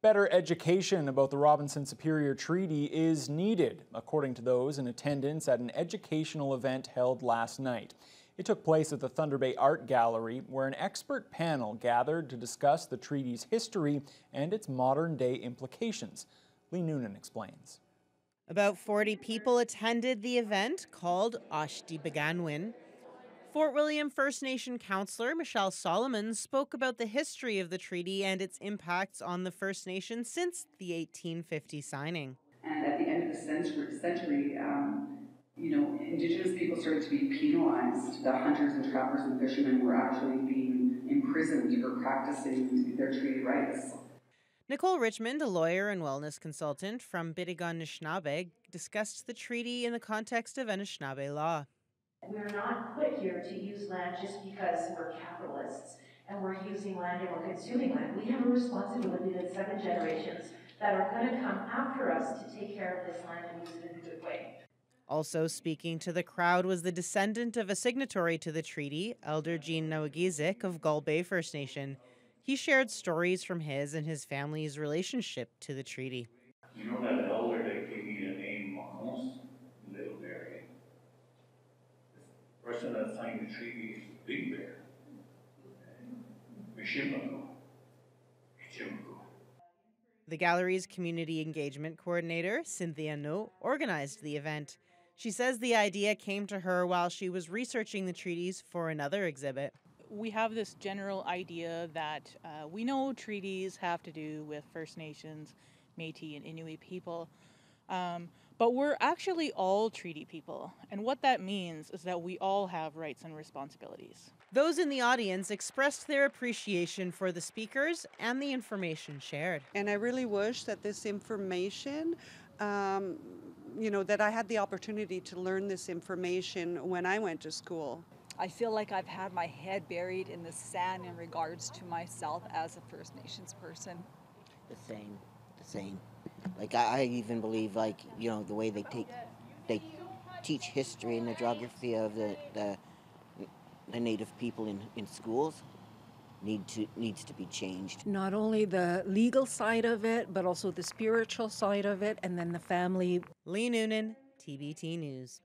Better education about the Robinson Superior Treaty is needed, according to those in attendance at an educational event held last night. It took place at the Thunder Bay Art Gallery, where an expert panel gathered to discuss the treaty's history and its modern-day implications. Lee Noonan explains. About 40 people attended the event called Ashti Beganwin. Fort William First Nation councillor Michelle Solomon spoke about the history of the treaty and its impacts on the First Nation since the 1850 signing. And at the end of the century, Indigenous people started to be penalized. The hunters and trappers and fishermen were actually being imprisoned for practicing their treaty rights. Nicole Richmond, a lawyer and wellness consultant from Bitigun Anishinaabe, discussed the treaty in the context of Anishinaabe law. We're not put here to use land just because we're capitalists and we're using land and we're consuming land. We have a responsibility to 7 generations that are going to come after us to take care of this land and use it in a good way. Also speaking to the crowd was the descendant of a signatory to the treaty, Elder Gene Nawagizik of Gull Bay First Nation. He shared stories from his and his family's relationship to the treaty. You know that elder that gave me the name Manos, Little Bear? The person that signed the treaty is Big Bear. Mishimako. The gallery's community engagement coordinator, Cynthia No, organized the event. She says the idea came to her while she was researching the treaties for another exhibit. We have this general idea that we know treaties have to do with First Nations, Métis, and Inuit people, but we're actually all treaty people. And what that means is that we all have rights and responsibilities. Those in the audience expressed their appreciation for the speakers and the information shared. And I really wish that this information, that I had the opportunity to learn this information when I went to school. I feel like I've had my head buried in the sand in regards to myself as a First Nations person. The same. Like I even believe, the way they teach history and the geography of the Native people in schools needs to be changed. Not only the legal side of it, but also the spiritual side of it, and then the family. Lee Noonan, TBT News.